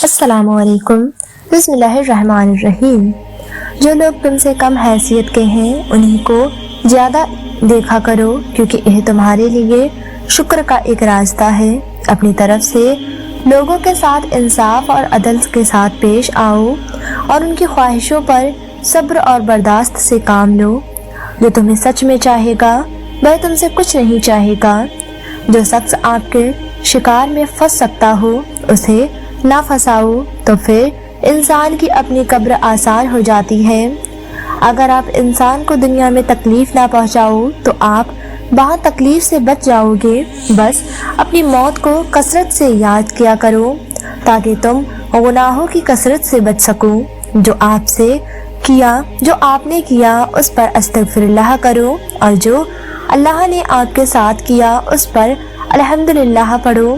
السلام علیکم۔ بسم اللہ الرحمن الرحیم۔ جو لوگ تم سے کم حیثیت کے ہیں انہی کو زیادہ دیکھا کرو، کیونکہ یہ تمہارے لیے شکر کا ایک راستہ ہے۔ اپنی طرف سے لوگوں کے ساتھ انصاف اور عدل کے ساتھ پیش آؤ اور ان کی خواہشوں پر صبر اور برداشت سے کام لو۔ جو تمہیں سچ میں چاہے گا وہ تم سے کچھ نہیں چاہے گا۔ جو شخص آپ کے شکار میں پھنس سکتا ہو اسے نہ پھنساؤ، تو پھر انسان کی اپنی قبر آسان ہو جاتی ہے۔ اگر آپ انسان کو دنیا میں تکلیف نہ پہنچاؤ تو آپ وہاں تکلیف سے بچ جاؤ گے۔ بس اپنی موت کو کثرت سے یاد کیا کرو تاکہ تم گناہوں کی کثرت سے بچ سکو۔ جو آپ نے کیا اس پر استغفر اللہ کرو، اور جو اللہ نے آپ کے ساتھ کیا اس پر الحمدللہ پڑھو۔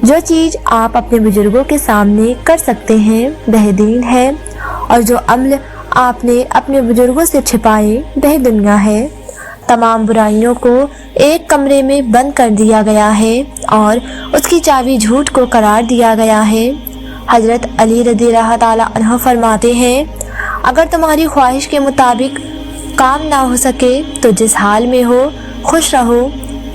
جو چیز آپ اپنے بزرگوں کے سامنے کر سکتے ہیں وہ دین ہے، اور جو عمل آپ نے اپنے بزرگوں سے چھپائے وہ دنیا ہے۔ تمام برائیوں کو ایک کمرے میں بند کر دیا گیا ہے اور اس کی چابی جھوٹ کو قرار دیا گیا ہے۔ حضرت علی رضی اللہ تعالیٰ عنہ فرماتے ہیں، اگر تمہاری خواہش کے مطابق کام نہ ہو سکے تو جس حال میں ہو خوش رہو۔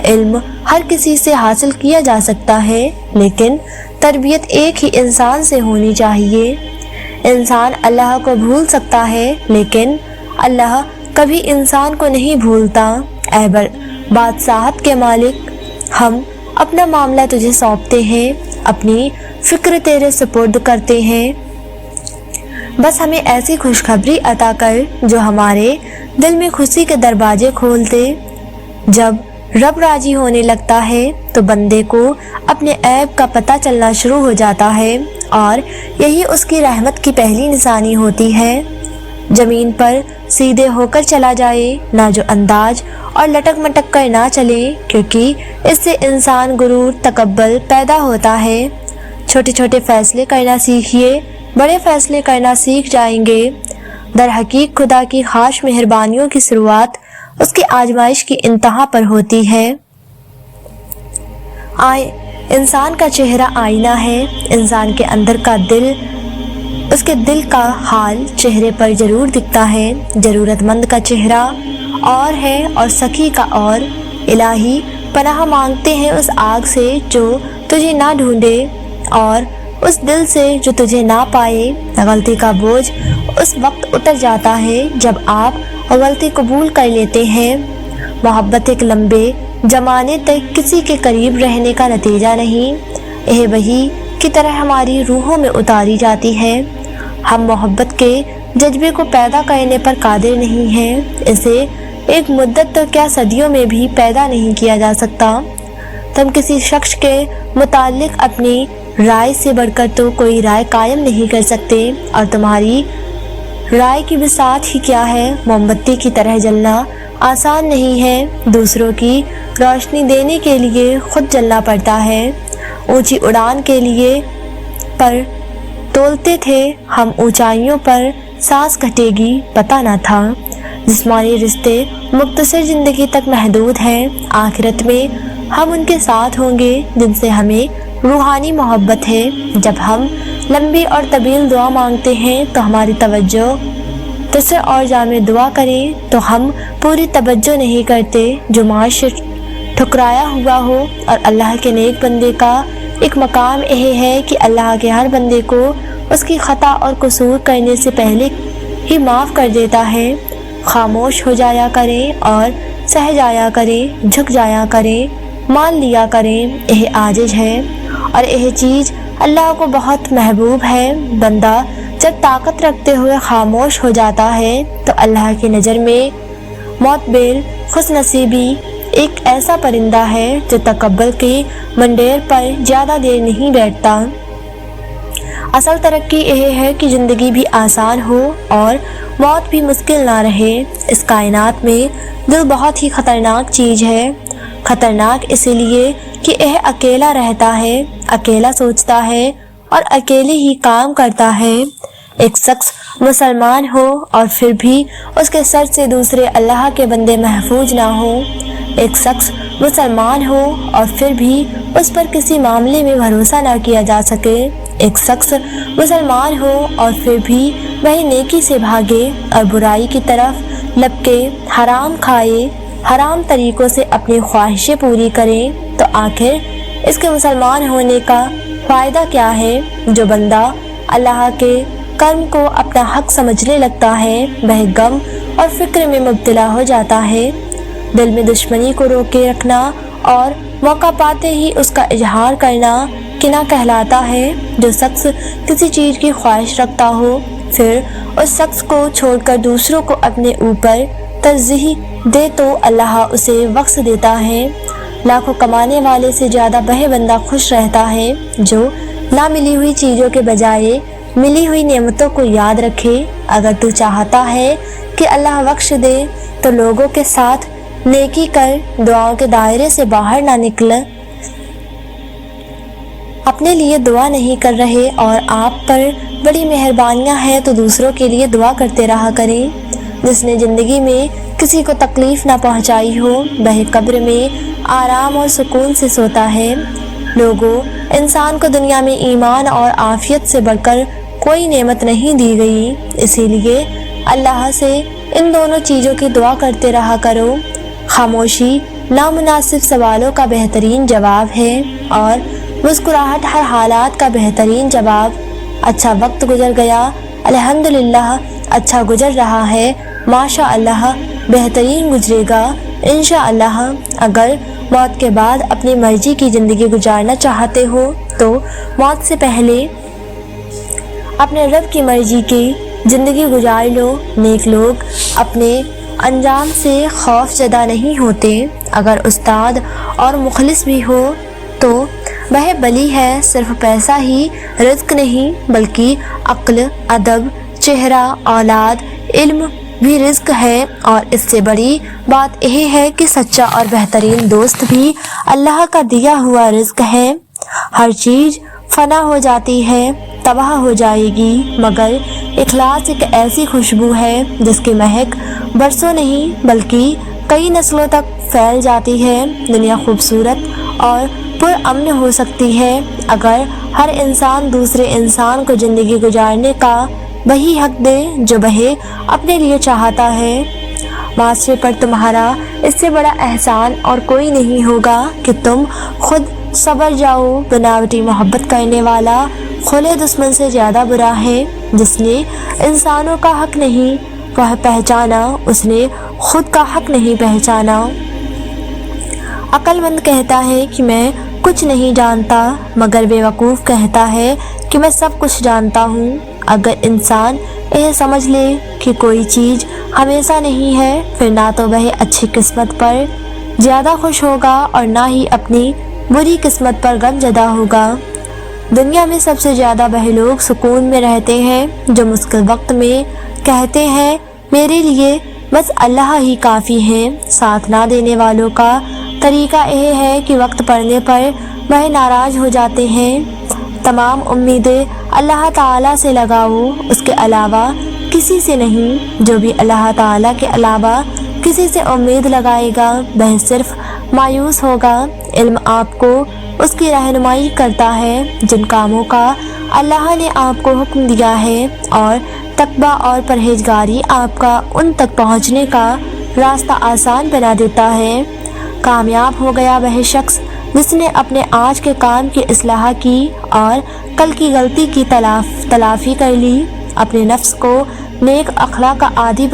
علم ہر کسی سے حاصل کیا جا سکتا ہے، لیکن تربیت ایک ہی انسان سے ہونی چاہیے۔ انسان اللہ کو بھول سکتا ہے لیکن اللہ کبھی انسان کو نہیں بھولتا۔ اے بادشاہت کے مالک، ہم اپنا معاملہ تجھے سونپتے ہیں، اپنی فکر تیرے سپرد کرتے ہیں۔ بس ہمیں ایسی خوشخبری عطا کر جو ہمارے دل میں خوشی کے دروازے کھول دے۔ جب رب راضی ہونے لگتا ہے تو بندے کو اپنے عیب کا پتہ چلنا شروع ہو جاتا ہے، اور یہی اس کی رحمت کی پہلی نشانی ہوتی ہے۔ زمین پر سیدھے ہو کر چلا جائے، نہ جو انداز اور لٹک مٹک کر نہ چلے، کیونکہ اس سے انسان غرور تکبر پیدا ہوتا ہے۔ چھوٹے چھوٹے فیصلے کرنا سیکھیے، بڑے فیصلے کرنا سیکھ جائیں گے۔ در حقیقت خدا کی خاص مہربانیوں کی شروعات اس کی آزمائش کی انتہا پر ہوتی ہے۔ انسان کا چہرہ آئینہ ہے۔ انسان کے اندر کا دل، اس کے دل کا حال چہرے پر ضرور دکھتا ہے۔ ضرورت مند کا چہرہ اور ہے اور سخی کا اور۔ الہی پناہ مانگتے ہیں اس آگ سے جو تجھے نہ ڈھونڈے، اور اس دل سے جو تجھے نہ پائے۔ غلطی کا بوجھ اس وقت اتر جاتا ہے جب آپ غلطی قبول کر لیتے ہیں۔ محبت ایک لمبے زمانے تک کسی کے قریب رہنے کا نتیجہ نہیں، یہ وحی کی طرح ہماری روحوں میں اتاری جاتی ہے۔ ہم محبت کے جذبے کو پیدا کرنے پر قادر نہیں ہیں، اسے ایک مدت تو کیا صدیوں میں بھی پیدا نہیں کیا جا سکتا۔ تم کسی شخص کے متعلق اپنی رائے سے بڑھ کر تو کوئی رائے قائم نہیں کر سکتے، اور تمہاری رائے کی بساط ہی کیا ہے۔ موم بتی کی طرح جلنا آسان نہیں ہے، دوسروں کی روشنی دینے کے لیے خود جلنا پڑتا ہے۔ اونچی اڑان کے لیے پر تولتے تھے ہم، اونچائیوں پر سانس گھٹے گی پتہ نہ تھا۔ جسمانی رشتے مختصر زندگی تک محدود ہیں، آخرت میں ہم ان کے ساتھ ہوں گے جن سے ہمیں روحانی محبت ہے۔ جب ہم لمبی اور طویل دعا مانگتے ہیں تو ہماری توجہ تصر اور جامع دعا کریں تو ہم پوری توجہ نہیں کرتے۔ جو معاش ٹھکرایا ہوا ہو، اور اللہ کے نیک بندے کا ایک مقام یہ ہے کہ اللہ کے ہر بندے کو اس کی خطا اور قصور کرنے سے پہلے ہی معاف کر دیتا ہے۔ خاموش ہو جایا کریں اور سہ جایا کریں، جھک جایا کریں، مان لیا کریں، یہ عاجز ہے اور یہ چیز اللہ کو بہت محبوب ہے۔ بندہ جب طاقت رکھتے ہوئے خاموش ہو جاتا ہے تو اللہ کی نظر میں معتبر خوش نصیبی ایک ایسا پرندہ ہے جو تکبر کی منڈیر پر زیادہ دیر نہیں بیٹھتا۔ اصل ترقی یہ ہے کہ زندگی بھی آسان ہو اور موت بھی مشکل نہ رہے۔ اس کائنات میں دل بہت ہی خطرناک چیز ہے۔ خطرناک اس لیے کہ یہ اکیلا رہتا ہے، اکیلا سوچتا ہے اور اکیلے ہی کام کرتا ہے۔ ایک شخص مسلمان ہو اور پھر بھی اس کے سر سے دوسرے اللہ کے بندے محفوظ نہ ہو۔ ایک شخص مسلمان ہو اور پھر بھی اس پر کسی معاملے میں بھروسہ نہ کیا جا سکے۔ ایک شخص مسلمان ہو اور پھر بھی وہی نیکی سے بھاگے اور برائی کی طرف لپکے، حرام کھائے، حرام طریقوں سے اپنی خواہشیں پوری کرے، تو آخر اس کے مسلمان ہونے کا فائدہ کیا ہے؟ جو بندہ اللہ کے کرم کو اپنا حق سمجھنے لگتا ہے وہ غم اور فکر میں مبتلا ہو جاتا ہے۔ دل میں دشمنی کو روکے رکھنا اور موقع پاتے ہی اس کا اظہار کرنا کینہ کہلاتا ہے۔ جو شخص کسی چیز کی خواہش رکھتا ہو پھر اس شخص کو چھوڑ کر دوسروں کو اپنے اوپر ترجیح دے تو اللہ اسے بخش دیتا ہے۔ لاکھوں کمانے والے سے زیادہ وہ بندہ خوش رہتا ہے جو نہ ملی ہوئی چیزوں کے بجائے ملی ہوئی نعمتوں کو یاد رکھے۔ اگر تو چاہتا ہے کہ اللہ بخش دے تو لوگوں کے ساتھ نیکی کر، دعاؤں کے دائرے سے باہر نہ نکل۔ اپنے لیے دعا نہیں کر رہے اور آپ پر بڑی مہربانیاں ہیں تو دوسروں کے لیے دعا کرتے رہا کریں۔ جس نے زندگی میں کسی کو تکلیف نہ پہنچائی ہو وہ قبر میں آرام اور سکون سے سوتا ہے۔ لوگوں، انسان کو دنیا میں ایمان اور عافیت سے بڑھ کر کوئی نعمت نہیں دی گئی، اسی لیے اللہ سے ان دونوں چیزوں کی دعا کرتے رہا کرو۔ خاموشی نامناسب سوالوں کا بہترین جواب ہے اور مسکراہٹ ہر حالات کا بہترین جواب۔ اچھا وقت گزر گیا، الحمدللہ اچھا گزر رہا ہے، ماشاء اللہ بہترین گزرے گا انشاءاللہ۔ اگر موت کے بعد اپنی مرضی کی زندگی گزارنا چاہتے ہو تو موت سے پہلے اپنے رب کی مرضی کی زندگی گزار لو۔ نیک لوگ اپنے انجام سے خوف زدہ نہیں ہوتے۔ اگر استاد اور مخلص بھی ہو تو وہ بلی ہے۔ صرف پیسہ ہی رزق نہیں بلکہ عقل، ادب، چہرہ، اولاد، علم بھی رزق ہے، اور اس سے بڑی بات یہ ہے کہ سچا اور بہترین دوست بھی اللہ کا دیا ہوا رزق ہے۔ ہر چیز فنا ہو جاتی ہے، تباہ ہو جائے گی، مگر اخلاص ایک ایسی خوشبو ہے جس کی مہک برسوں نہیں بلکہ کئی نسلوں تک پھیل جاتی ہے۔ دنیا خوبصورت اور پرامن ہو سکتی ہے اگر ہر انسان دوسرے انسان کو زندگی گزارنے کا وہی حق دے جو وہ اپنے لیے چاہتا ہے۔ معاشرے پر تمہارا اس سے بڑا احسان اور کوئی نہیں ہوگا کہ تم خود صبر جاؤ۔ بناوٹی محبت کرنے والا کھلے دشمن سے زیادہ برا ہے۔ جس نے انسانوں کا حق نہیں پہچانا اس نے خود کا حق نہیں پہچانا۔ عقل مند کہتا ہے کہ میں کچھ نہیں جانتا، مگر بے وقوف کہتا ہے کہ میں سب کچھ جانتا ہوں۔ اگر انسان یہ سمجھ لے کہ کوئی چیز ہمیشہ نہیں ہے پھر نہ تو وہ اچھی قسمت پر زیادہ خوش ہوگا اور نہ ہی اپنی بری قسمت پر غم زدہ ہوگا۔ دنیا میں سب سے زیادہ وہ لوگ سکون میں رہتے ہیں جو مشکل وقت میں کہتے ہیں میرے لیے بس اللہ ہی کافی ہے۔ ساتھ نہ دینے والوں کا طریقہ یہ ہے کہ وقت پڑنے پر وہ ناراض ہو جاتے ہیں۔ تمام امیدیں اللہ تعالیٰ سے لگاؤ، اس کے علاوہ کسی سے نہیں۔ جو بھی اللہ تعالیٰ کے علاوہ کسی سے امید لگائے گا وہ صرف مایوس ہوگا۔ علم آپ کو اس کی رہنمائی کرتا ہے جن کاموں کا اللہ نے آپ کو حکم دیا ہے، اور تقویٰ اور پرہیزگاری آپ کا ان تک پہنچنے کا راستہ آسان بنا دیتا ہے۔ کامیاب ہو گیا وہ شخص جس نے اپنے آج کے کام کی اصلاح کی اور کل کی غلطی کی تلافی کر لی۔ اپنے نفس کو نیک اخلاق کا عادی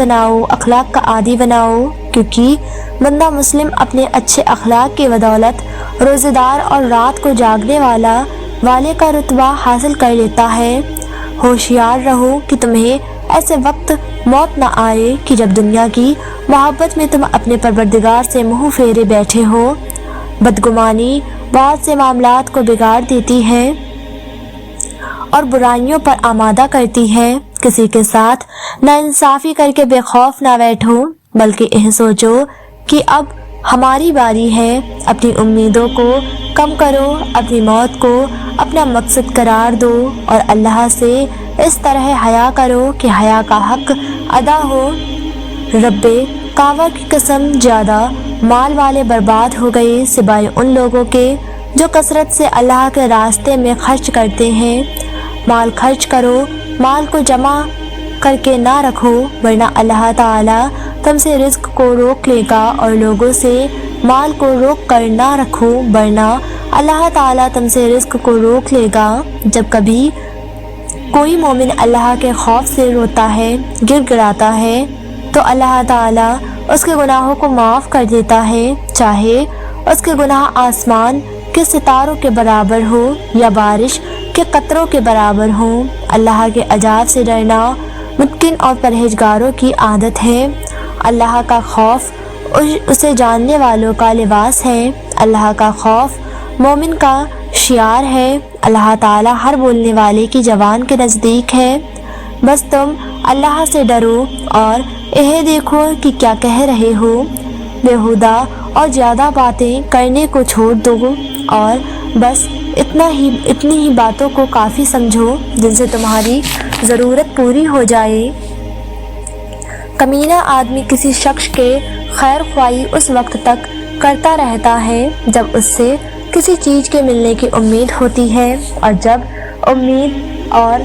بناؤ، کیونکہ بندہ مسلم اپنے اچھے اخلاق کی بدولت روزے دار اور رات کو جاگنے والے کا رتبہ حاصل کر لیتا ہے۔ ہوشیار رہو کہ تمہیں ایسے وقت موت نہ آئے کہ جب دنیا کی محبت میں تم اپنے پروردگار سے منہ پھیرے بیٹھے ہو۔ بدگمانی بہت سے معاملات کو بگاڑ دیتی ہے اور برائیوں پر آمادہ کرتی ہے۔ کسی کے ساتھ ناانصافی کر کے بے خوف نہ بیٹھو بلکہ یہ سوچو کہ اب ہماری باری ہے۔ اپنی امیدوں کو کم کرو، اپنی موت کو اپنا مقصد قرار دو اور اللہ سے اس طرح حیا کرو کہ حیا کا حق ادا ہو۔ رب کعبہ کی قسم، زیادہ مال والے برباد ہو گئے سوائے ان لوگوں کے جو کثرت سے اللہ کے راستے میں خرچ کرتے ہیں۔ مال خرچ کرو، مال کو جمع کر کے نہ رکھو، ورنہ اللہ تعالیٰ تم سے رزق کو روک لے گا، اور لوگوں سے مال کو روک کر نہ رکھو، ورنہ اللہ تعالیٰ تم سے رزق کو روک لے گا۔ جب کبھی کوئی مومن اللہ کے خوف سے روتا ہے، گر گڑاتا ہے، تو اللہ تعالیٰ اس کے گناہوں کو معاف کر دیتا ہے، چاہے اس کے گناہ آسمان کے ستاروں کے برابر ہو یا بارش کے قطروں کے برابر ہوں۔ اللہ کے عذاب سے ڈرنا متقین اور پرہیزگاروں کی عادت ہے۔ اللہ کا خوف اسے جاننے والوں کا لباس ہے۔ اللہ کا خوف مومن کا شعار ہے۔ اللہ تعالیٰ ہر بولنے والے کی زبان کے نزدیک ہے۔ بس تم اللہ سے ڈرو اور یہ دیکھو کہ کیا کہہ رہے ہو۔ بیہودہ اور زیادہ باتیں کرنے کو چھوڑ دو اور بس اتنی ہی باتوں کو کافی سمجھو جن سے تمہاری ضرورت پوری ہو جائے۔ کمینہ آدمی کسی شخص کے خیر خواہی اس وقت تک کرتا رہتا ہے جب اس سے کسی چیز کے ملنے کی امید ہوتی ہے، اور جب امید اور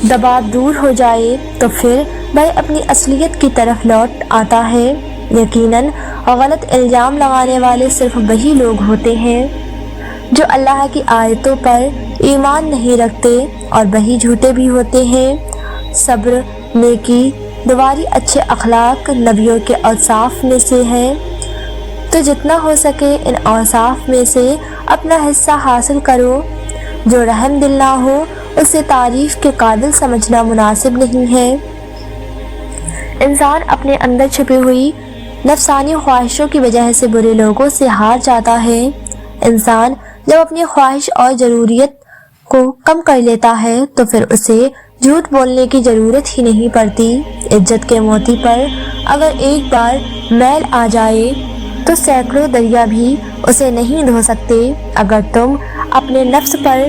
دباؤ دور ہو جائے تو پھر وہ اپنی اصلیت کی طرف لوٹ آتا ہے۔ یقیناً غلط الزام لگانے والے صرف وہی لوگ ہوتے ہیں جو اللہ کی آیتوں پر ایمان نہیں رکھتے، اور وہی جھوٹے بھی ہوتے ہیں۔ صبر، نیکی، دواری، اچھے اخلاق نبیوں کے اوصاف میں سے ہیں، تو جتنا ہو سکے ان اوصاف میں سے اپنا حصہ حاصل کرو۔ جو رحم دل نہ ہو اسے تعریف کے قابل سمجھنا مناسب نہیں ہے۔ انسان اپنے اندر چھپی ہوئی نفسانی خواہشوں کی وجہ سے برے لوگوں سے ہار جاتا ہے۔ انسان جب اپنی خواہش اور ضروریت کو کم کر لیتا ہے تو پھر اسے جھوٹ بولنے کی ضرورت ہی نہیں پڑتی۔ عزت کے موتی پر اگر ایک بار میل آ جائے تو سینکڑوں دریا بھی اسے نہیں دھو سکتے۔ اگر تم اپنے نفس پر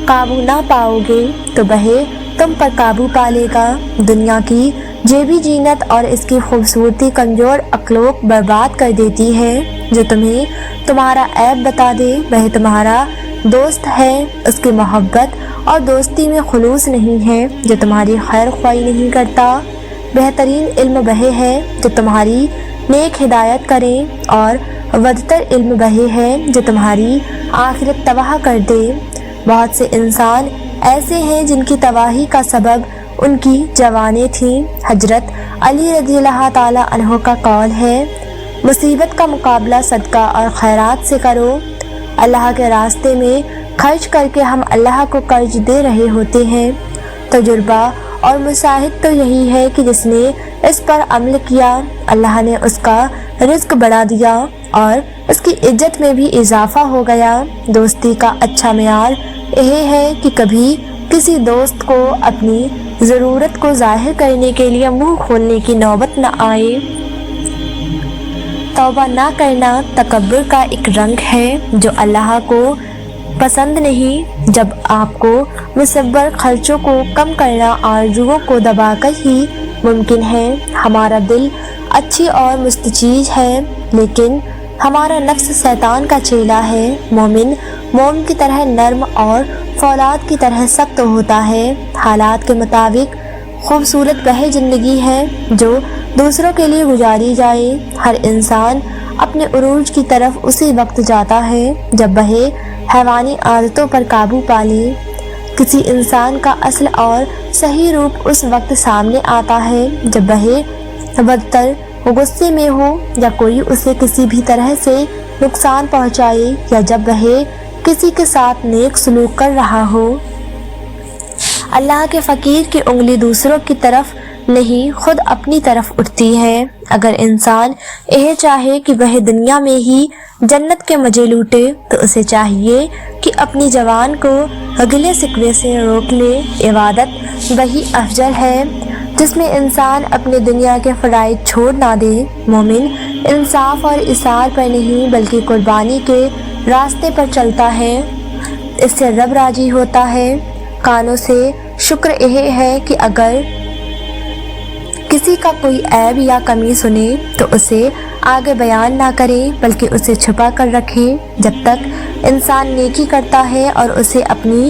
قابو نہ پاؤ گے تو وہ تم پر قابو پا لے گا۔ دنیا کی جیبی زینت اور اس کی خوبصورتی کمزور اخلاق برباد کر دیتی ہے۔ جو تمہیں تمہارا عیب بتا دے وہ تمہارا دوست ہے۔ اس کی محبت اور دوستی میں خلوص نہیں ہے جو تمہاری خیر خواہی نہیں کرتا۔ بہترین علم وہ ہے جو تمہاری نیک ہدایت کرے، اور بدتر علم وہ ہے جو تمہاری آخرت تباہ کر دے۔ بہت سے انسان ایسے ہیں جن کی تباہی کا سبب ان کی جوانیں تھیں۔ حضرت علی رضی اللہ تعالیٰ عنہ کا قول ہے، مصیبت کا مقابلہ صدقہ اور خیرات سے کرو۔ اللہ کے راستے میں خرچ کر کے ہم اللہ کو قرض دے رہے ہوتے ہیں۔ تجربہ اور مشاہد تو یہی ہے کہ جس نے اس پر عمل کیا اللہ نے اس کا رزق بڑھا دیا اور اس کی عزت میں بھی اضافہ ہو گیا۔ دوستی کا اچھا معیار یہ ہے کہ کبھی کسی دوست کو اپنی ضرورت کو ظاہر کرنے کے لیے منہ کھولنے کی نوبت نہ آئے۔ توبہ نہ کرنا تکبر کا ایک رنگ ہے جو اللہ کو پسند نہیں۔ جب آپ کو مصبر خرچوں کو کم کرنا آرزوؤں کو دبا کر ہی ممکن ہے۔ ہمارا دل اچھی اور مستچیز ہے لیکن ہمارا نفس شیطان کا چیلا ہے۔ مومن کی طرح نرم اور فولاد کی طرح سخت ہوتا ہے۔ حالات کے مطابق خوبصورت وہ زندگی ہے جو دوسروں کے لیے گزاری جائے۔ ہر انسان اپنے عروج کی طرف اسی وقت جاتا ہے جب وہ حیوانی عادتوں پر قابو پا لے۔ کسی انسان کا اصل اور صحیح روپ اس وقت سامنے آتا ہے جب وہ بدتر غصے میں ہو یا کوئی اسے کسی بھی طرح سے نقصان پہنچائے، یا جب وہ کسی کے ساتھ نیک سلوک کر رہا ہو۔ اللہ کے فقیر کی انگلی دوسروں کی طرف نہیں خود اپنی طرف اٹھتی ہے۔ اگر انسان یہ چاہے کہ وہ دنیا میں ہی جنت کے مزے لوٹے تو اسے چاہیے کہ اپنی زبان کو گلے شکوے سے روک لے۔ عبادت وہی افضل ہے جس میں انسان اپنے دنیا کے فرائض چھوڑ نہ دے۔ مومن انصاف اور اثار پر نہیں بلکہ قربانی کے راستے پر چلتا ہے، اس سے رب راضی ہوتا ہے۔ کانوں سے شکر یہ ہے کہ اگر کسی کا کوئی عیب یا کمی سنے تو اسے آگے بیان نہ کرے بلکہ اسے چھپا کر رکھے۔ جب تک انسان نیکی کرتا ہے اور اسے اپنی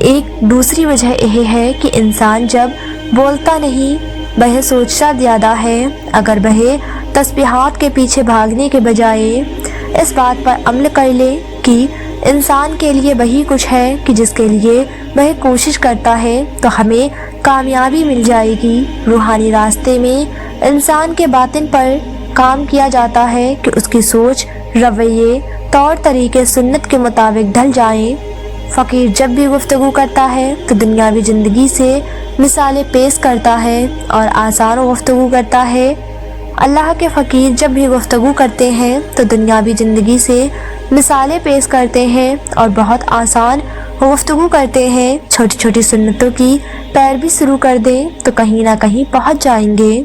ایک دوسری وجہ یہ ہے کہ انسان جب بولتا نہیں وہ سوچتا زیادہ ہے۔ اگر وہ تسبیحات کے پیچھے بھاگنے کے بجائے اس بات پر عمل کر لے کہ انسان کے لیے وہی کچھ ہے کہ جس کے لیے وہ کوشش کرتا ہے تو ہمیں کامیابی مل جائے گی۔ روحانی راستے میں انسان کے باطن پر کام کیا جاتا ہے کہ اس کی سوچ، رویے، طور طریقے سنت کے مطابق ڈھل جائیں۔ فقیر جب بھی گفتگو کرتا ہے تو دنیاوی زندگی سے مثالیں پیش کرتا ہے اور آسان گفتگو کرتا ہے۔ اللہ کے فقیر جب بھی گفتگو کرتے ہیں تو دنیاوی زندگی سے مثالیں پیش کرتے ہیں اور بہت آسان گفتگو کرتے ہیں۔ چھوٹی چھوٹی سنتوں کی پیروی شروع کر دیں تو کہیں نہ کہیں پہنچ جائیں گے۔